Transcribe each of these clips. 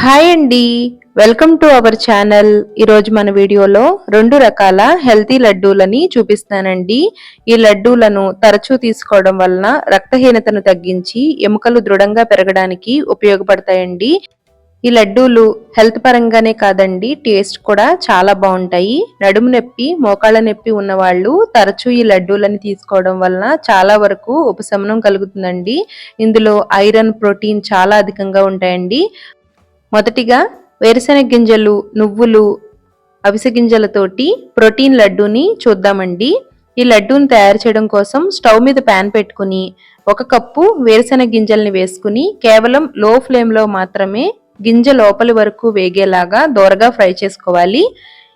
Hi అండి. Welcome to our channel. ఈరోజు మన వీడియోలో 2 రకాల హెల్తీ లడ్డూలని చూపిస్తానండి. ఈ లడ్డూలను తరచూ తీసుకోవడం వలన రక్తహీనతను తగ్గించి ఎముకలు దృఢంగా పెరగడానికి ఉపయోగపడతాయండి. ఈ లడ్డూలు హెల్త్ పరంగానే కాదండి, టేస్ట్ కూడా చాలా బాగుంటాయి. నడుము నొప్పి, మోకాళ్ళ నొప్పి ఉన్నవాళ్ళు తరచూ ఈ లడ్డూలని తీసుకోవడం వలన చాలా వరకు ఉపశమనం కలుగుతుందండి. ఇందులో ఐరన్, ప్రోటీన్ చాలా అధికంగా ఉంటాయండి. మొదటిగా వేరుశెనగ గింజలు, నువ్వులు, అవిసె గింజలతోటి ప్రోటీన్ లడ్డూని చూద్దామండి. ఈ లడ్డూని తయారు చేయడం కోసం స్టవ్ మీద ప్యాన్ పెట్టుకుని 1 కప్పు వేరుశెనగ గింజల్ని వేసుకుని కేవలం లో ఫ్లేమ్లో మాత్రమే గింజ లోపలి వరకు వేగేలాగా దోరగా ఫ్రై చేసుకోవాలి.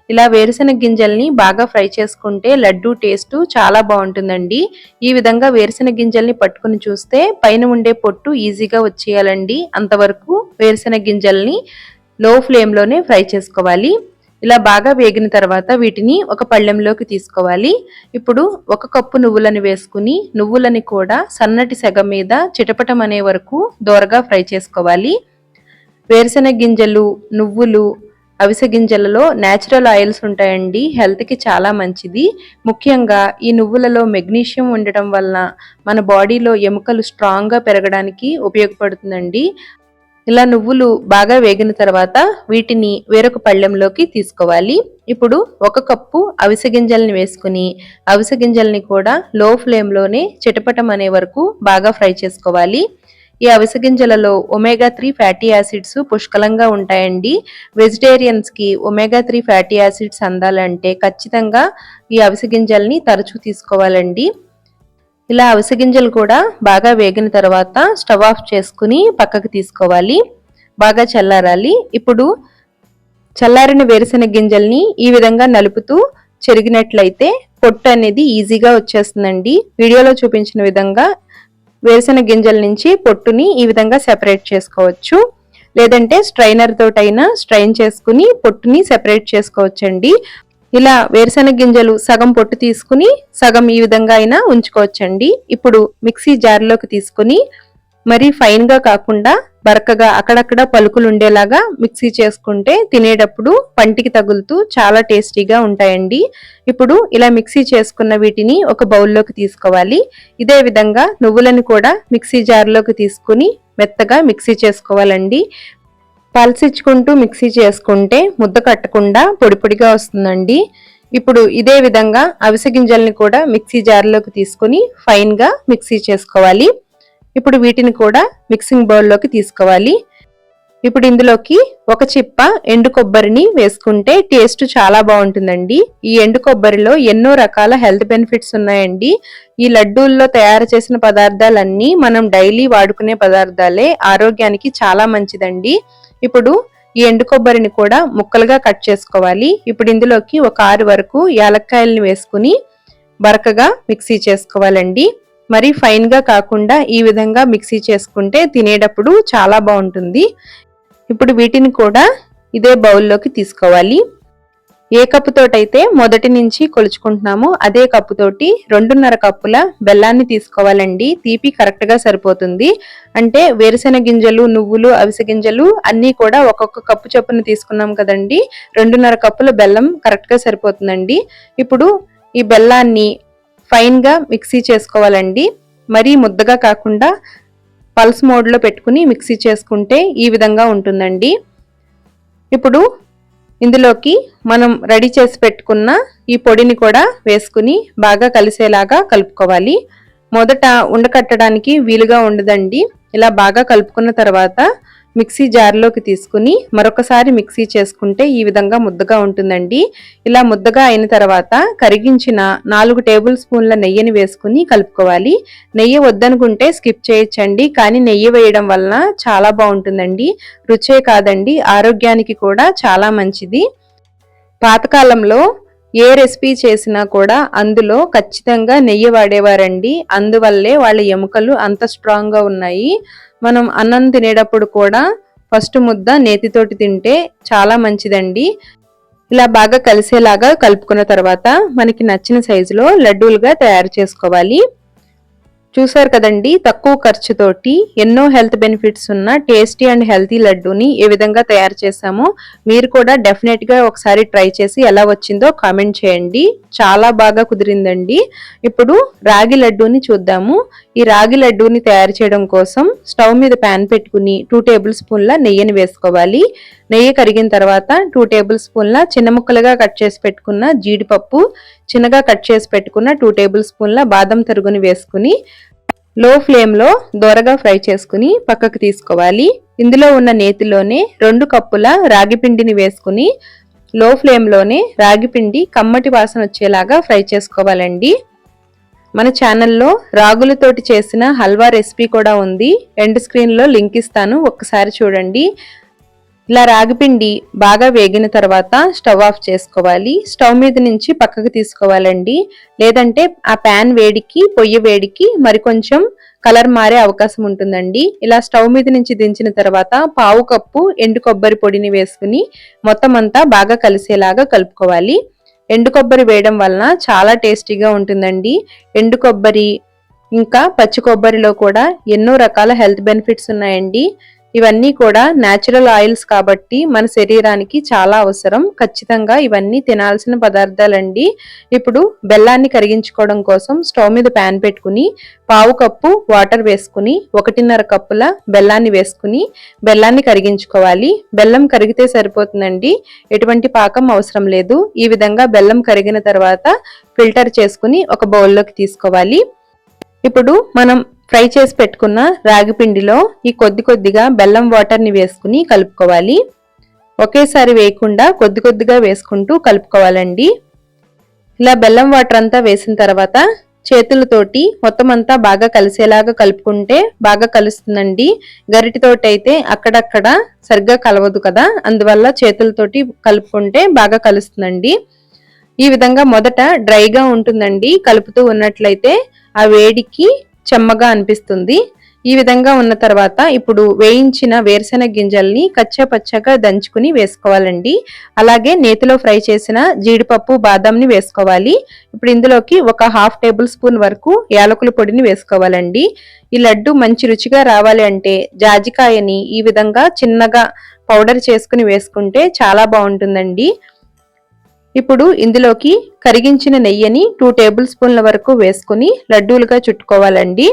ఇలా వేరుశెనగ గింజల్ని బాగా ఫ్రై చేసుకుంటే లడ్డూ టేస్ట్ చాలా బాగుంటుందండి. ఈ విధంగా వేరుశెనగ గింజల్ని పట్టుకుని చూస్తే పైన ఉండే పొట్టు ఈజీగా వచ్చేయాలండి. అంతవరకు వేరుశెనగ గింజల్ని లో ఫ్లేమ్లోనే ఫ్రై చేసుకోవాలి. ఇలా బాగా వేగిన తర్వాత వీటిని ఒక పళ్ళెంలోకి తీసుకోవాలి. ఇప్పుడు 1 కప్పు నువ్వులను వేసుకుని నువ్వులని కూడా సన్నటి సెగ మీద చిటపటం అనే వరకు దోరగా ఫ్రై చేసుకోవాలి. వేరుశెనగ గింజలు, నువ్వులు, అవిసె గింజలలో నేచురల్ ఆయిల్స్ ఉంటాయండి. హెల్త్కి చాలా మంచిది. ముఖ్యంగా ఈ నువ్వులలో మెగ్నీషియం ఉండటం వలన మన బాడీలో ఎముకలు స్ట్రాంగ్గా పెరగడానికి ఉపయోగపడుతుందండి. ఇలా నువ్వులు బాగా వేగిన తర్వాత వీటిని వేరొక పళ్ళెంలోకి తీసుకోవాలి. ఇప్పుడు 1 కప్పు అవిసె గింజల్ని వేసుకుని అవిసె గింజల్ని కూడా లో ఫ్లేమ్లోనే చిటపటం అనే వరకు బాగా ఫ్రై చేసుకోవాలి. ఈ అవిసె గింజలలో ఒమేగా 3 ఫ్యాటీ యాసిడ్స్ పుష్కలంగా ఉంటాయండి. వెజిటేరియన్స్కి ఒమేగా 3 ఫ్యాటీ యాసిడ్స్ అందాలంటే ఖచ్చితంగా ఈ అవిసె గింజల్ని తరచూ తీసుకోవాలండి. ఇలా అవిసె గింజలు కూడా బాగా వేగిన తర్వాత స్టవ్ ఆఫ్ చేసుకుని పక్కకు తీసుకోవాలి. బాగా చల్లారాలి. ఇప్పుడు చల్లారిన వేరుశెనగ గింజల్ని ఈ విధంగా నలుపుతూ చెరిగినట్లయితే పొట్టు అనేది ఈజీగా వచ్చేస్తుందండి. వీడియోలో చూపించిన విధంగా వేరుశెనగ గింజల నుంచి పొట్టుని ఈ విధంగా సెపరేట్ చేసుకోవచ్చు. లేదంటే స్ట్రైనర్ తోటైనా స్ట్రైన్ చేసుకుని పొట్టుని సెపరేట్ చేసుకోవచ్చండి. ఇలా వేరుశెనగ గింజలు సగం పొట్టు తీసుకుని సగం ఈ విధంగా అయినా ఉంచుకోవచ్చండి. ఇప్పుడు మిక్సీ జార్లోకి తీసుకుని మరీ ఫైన్గా కాకుండా బరకగా అక్కడక్కడ పలుకులు ఉండేలాగా మిక్సీ చేసుకుంటే తినేటప్పుడు పంటికి తగులుతూ చాలా టేస్టీగా ఉంటాయండి. ఇప్పుడు ఇలా మిక్సీ చేసుకున్న వీటిని ఒక బౌల్లోకి తీసుకోవాలి. ఇదే విధంగా నువ్వులను కూడా మిక్సీ జార్లోకి తీసుకుని మెత్తగా మిక్సీ చేసుకోవాలండి. పల్సిచ్చుకుంటూ మిక్సీ చేసుకుంటే ముద్ద కట్టకుండా పొడి పొడిగా వస్తుందండి. ఇప్పుడు ఇదే విధంగా అవిసె గింజల్ని కూడా మిక్సీ జార్లోకి తీసుకుని ఫైన్గా మిక్సీ చేసుకోవాలి. ఇప్పుడు వీటిని కూడా మిక్సింగ్ బౌల్లోకి తీసుకోవాలి. ఇప్పుడు ఇందులోకి 1 చిప్ప ఎండు కొబ్బరిని వేసుకుంటే టేస్ట్ చాలా బాగుంటుందండి. ఈ ఎండు కొబ్బరిలో ఎన్నో రకాల హెల్త్ బెనిఫిట్స్ ఉన్నాయండి. ఈ లడ్డూల్లో తయారు చేసిన పదార్థాలన్నీ మనం డైలీ వాడుకునే పదార్థాలే, ఆరోగ్యానికి చాలా మంచిదండి. ఇప్పుడు ఈ ఎండు కొబ్బరిని కూడా ముక్కలుగా కట్ చేసుకోవాలి. ఇప్పుడు ఇందులోకి ఒక 6 వరకు యాలక్కాయలను వేసుకుని బరకగా మిక్సీ చేసుకోవాలండి. మరి ఫైన్గా కాకుండా ఈ విధంగా మిక్సీ చేసుకుంటే తినేటప్పుడు చాలా బాగుంటుంది. ఇప్పుడు వీటిని కూడా ఇదే బౌల్లోకి తీసుకోవాలి. ఏ కప్పుతోటైతే మొదటి నుంచి కొలుచుకుంటున్నామో అదే కప్పుతోటి 2.5 కప్పుల బెల్లాన్ని తీసుకోవాలండి. తీపి కరెక్ట్గా సరిపోతుంది. అంటే వేరుశెనగ గింజలు, నువ్వులు, అవిసె గింజలు అన్నీ కూడా ఒక్కొక్క కప్పు చొప్పున తీసుకున్నాం కదండి. 2.5 కప్పుల బెల్లం కరెక్ట్గా సరిపోతుందండి. ఇప్పుడు ఈ బెల్లాన్ని ఫైన్గా మిక్సీ చేసుకోవాలండి. మరీ ముద్దగా కాకుండా పల్స్ మోడ్లో పెట్టుకుని మిక్సీ చేసుకుంటే ఈ విధంగా ఉంటుందండి. ఇప్పుడు ఇందులోకి మనం రెడీ చేసి పెట్టుకున్న ఈ పొడిని కూడా వేసుకుని బాగా కలిసేలాగా కలుపుకోవాలి. మొదట ఉండకట్టడానికి వీలుగా ఉండదండి. ఇలా బాగా కలుపుకున్న తర్వాత మిక్సీ జార్లోకి తీసుకుని మరొకసారి మిక్సీ చేసుకుంటే ఈ విధంగా ముద్దగా ఉంటుందండి. ఇలా ముద్దగా అయిన తర్వాత కరిగించిన 4 టేబుల్ స్పూన్ల నెయ్యిని వేసుకుని కలుపుకోవాలి. నెయ్యి వద్దనుకుంటే స్కిప్ చేయొచ్చండి, కానీ నెయ్యి వేయడం వలన చాలా బాగుంటుందండి. రుచే కాదండి, ఆరోగ్యానికి కూడా చాలా మంచిది. పాతకాలంలో ఏ రెసిపీ చేసినా కూడా అందులో ఖచ్చితంగా నెయ్యి వాడేవారండి. అందువల్లే వాళ్ళ ఎముకలు అంత స్ట్రాంగ్గా ఉన్నాయి. మనం అన్నం తినేటప్పుడు కూడా ఫస్ట్ ముద్ద నేతితోటి తింటే చాలా మంచిదండి. ఇలా బాగా కలిసేలాగా కలుపుకున్న తర్వాత మనకి నచ్చిన సైజులో లడ్డూలుగా తయారు చేసుకోవాలి. చూసారు కదండి, తక్కువ ఖర్చుతోటి ఎన్నో హెల్త్ బెనిఫిట్స్ ఉన్న టేస్టీ అండ్ హెల్తీ లడ్డూని ఏ విధంగా తయారు చేసామో మీరు కూడా డెఫినెట్ గా ఒకసారి ట్రై చేసి ఎలా వచ్చిందో కామెంట్ చేయండి. చాలా బాగా కుదిరిందండి. ఇప్పుడు రాగి లడ్డూని చూద్దాము. ఈ రాగి లడ్డూని తయారు చేయడం కోసం స్టవ్ మీద ప్యాన్ పెట్టుకుని 2 టేబుల్ స్పూన్ల నెయ్యిని వేసుకోవాలి. నెయ్యి కరిగిన తర్వాత 2 టేబుల్ స్పూన్ల చిన్న ముక్కలుగా కట్ చేసి పెట్టుకున్న జీడిపప్పు, చిన్నగా కట్ చేసి పెట్టుకున్న 2 టేబుల్ స్పూన్ల బాదం తరుగుని వేసుకుని లో ఫ్లేమ్ లో దోరగా ఫ్రై చేసుకుని పక్కకు తీసుకోవాలి. ఇందులో ఉన్న నేతిలోనే 2 కప్పుల రాగి పిండిని వేసుకుని లో ఫ్లేమ్ లోనే రాగి పిండి కమ్మటి వాసన వచ్చేలాగా ఫ్రై చేసుకోవాలండి. మన ఛానల్లో రాగులతోటి చేసిన హల్వా రెసిపీ కూడా ఉంది. ఎండ్ స్క్రీన్ లో లింక్ ఇస్తాను, ఒక్కసారి చూడండి. ఇలా రాగిపిండి బాగా వేగిన తర్వాత స్టవ్ ఆఫ్ చేసుకోవాలి. స్టవ్ మీద నుంచి పక్కకు తీసుకోవాలండి. లేదంటే ఆ ప్యాన్ వేడికి, పొయ్యి వేడికి మరికొంచెం కలర్ మారే అవకాశం ఉంటుందండి. ఇలా స్టవ్ మీద నుంచి దించిన తర్వాత 1/2 కప్పు ఎండు కొబ్బరి పొడిని వేసుకుని మొత్తం అంతా బాగా కలిసేలాగా కలుపుకోవాలి. ఎండు కొబ్బరి వేయడం వలన చాలా టేస్టీగా ఉంటుందండి. ఎండు కొబ్బరి ఇంకా పచ్చి కొబ్బరిలో కూడా ఎన్నో రకాల హెల్త్ బెనిఫిట్స్ ఉన్నాయండి. ఇవన్నీ కూడా న్యాచురల్ ఆయిల్స్ కాబట్టి మన శరీరానికి చాలా అవసరం. ఖచ్చితంగా ఇవన్నీ తినాల్సిన పదార్థాలండి. ఇప్పుడు బెల్లాన్ని కరిగించుకోవడం కోసం స్టవ్ మీద ప్యాన్ పెట్టుకుని 1/2 కప్పు వాటర్ వేసుకుని 1.5 కప్పుల బెల్లాన్ని వేసుకుని బెల్లాన్ని కరిగించుకోవాలి. బెల్లం కరిగితే సరిపోతుందండి, ఎటువంటి పాకం అవసరం లేదు. ఈ విధంగా బెల్లం కరిగిన తర్వాత ఫిల్టర్ చేసుకుని ఒక బౌల్లోకి తీసుకోవాలి. ఇప్పుడు మనం ఫ్రై చేసి పెట్టుకున్న రాగి పిండిలో ఈ కొద్దిగా బెల్లం వాటర్ ని వేసుకుని కలుపుకోవాలి. ఒకేసారి వేయకుండా కొద్దిగా వేసుకుంటూ కలుపుకోవాలండి. ఇలా బెల్లం వాటర్ అంతా వేసిన తర్వాత చేతులతోటి మొత్తం అంతా బాగా కలిసేలాగా కలుపుకుంటే బాగా కలుస్తుందండి. గరిటెతోటి అయితే అక్కడక్కడ సరిగ్గా కలవదు కదా, అందువల్ల చేతులతోటి కలుపుకుంటే బాగా కలుస్తుందండి. ఈ విధంగా మొదట డ్రైగా ఉంటుందండి. కలుపుతూ ఉన్నట్లయితే ఆ వేడికి చెమ్మగా అనిపిస్తుంది. ఈ విధంగా ఉన్న తర్వాత ఇప్పుడు వేయించిన వేరుశెనగ గింజల్ని కచ్చపచ్చగా దంచుకుని వేసుకోవాలండి. అలాగే నేతిలో ఫ్రై చేసిన జీడిపప్పు, బాదంని వేసుకోవాలి. ఇప్పుడు ఇందులోకి ఒక 1/2 టేబుల్ స్పూన్ వరకు యాలకుల పొడిని వేసుకోవాలండి. ఈ లడ్డు మంచి రుచిగా రావాలి అంటే జాజికాయని ఈ విధంగా చిన్నగా పౌడర్ చేసుకుని వేసుకుంటే చాలా బాగుంటుందండి. ఇప్పుడు ఇందులోకి కరిగించిన నెయ్యిని 2 టేబుల్ స్పూన్ల వరకు వేసుకుని లడ్డూలుగా చుట్టుకోవాలండి.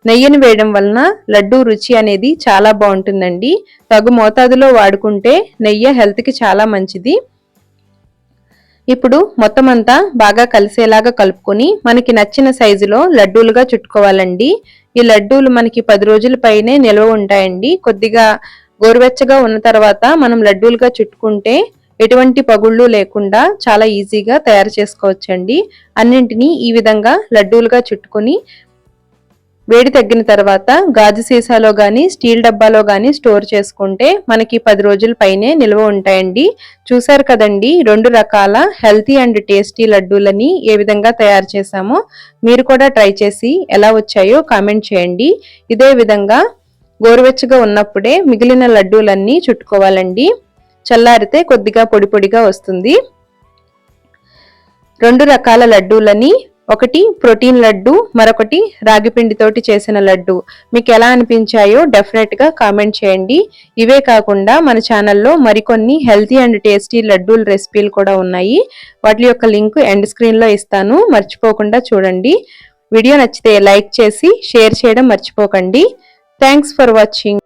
నెయ్యిని వేయడం వలన లడ్డూ రుచి అనేది చాలా బాగుంటుందండి. తగు మోతాదులో వాడుకుంటే నెయ్యి హెల్త్కి చాలా మంచిది. ఇప్పుడు మొత్తం అంతా బాగా కలిసేలాగా కలుపుకొని మనకి నచ్చిన సైజులో లడ్డూలుగా చుట్టుకోవాలండి. ఈ లడ్డూలు మనకి 10 రోజుల పైనే నిల్వ ఉంటాయండి. కొద్దిగా గోరువెచ్చగా ఉన్న తర్వాత మనం లడ్డూలుగా చుట్టుకుంటే ఎటువంటి పగుళ్ళు లేకుండా చాలా ఈజీగా తయారు చేసుకోవచ్చండి. అన్నింటినీ ఈ విధంగా లడ్డూలుగా చుట్టుకొని వేడి తగ్గిన తర్వాత గాజు సీసాలో గాని స్టీల్ డబ్బాలో గాని స్టోర్ చేసుకుంటే మనకి 10 రోజుల పైనే నిల్వ ఉంటాయండి. చూసారు కదండి, 2 రకాల హెల్తీ అండ్ టేస్టీ లడ్డూలని ఏ విధంగా తయారు చేసామో. మీరు కూడా ట్రై చేసి ఎలా వచ్చాయో కామెంట్ చేయండి. ఇదే విధంగా గోరువెచ్చగా ఉన్నప్పుడే మిగిలిన లడ్డూలన్నీ చుట్టుకోవాలండి. చల్లారితే కొద్దిగా పొడి పొడిగా వస్తుంది. 2 రకాల లడ్డూలని, ఒకటి ప్రోటీన్ లడ్డు, మరొకటి రాగి పిండితోటి చేసిన లడ్డు, మీకు ఎలా అనిపించాయో డెఫినెట్ గా కామెంట్ చేయండి. ఇవే కాకుండా మన ఛానల్లో మరికొన్ని హెల్తీ అండ్ టేస్టీ లడ్డూల రెసిపీలు కూడా ఉన్నాయి. వాటి యొక్క లింక్ ఎండ్ స్క్రీన్ లో ఇస్తాను, మర్చిపోకుండా చూడండి. వీడియో నచ్చితే లైక్ చేసి షేర్ చేయడం మర్చిపోకండి. Thanks for watching.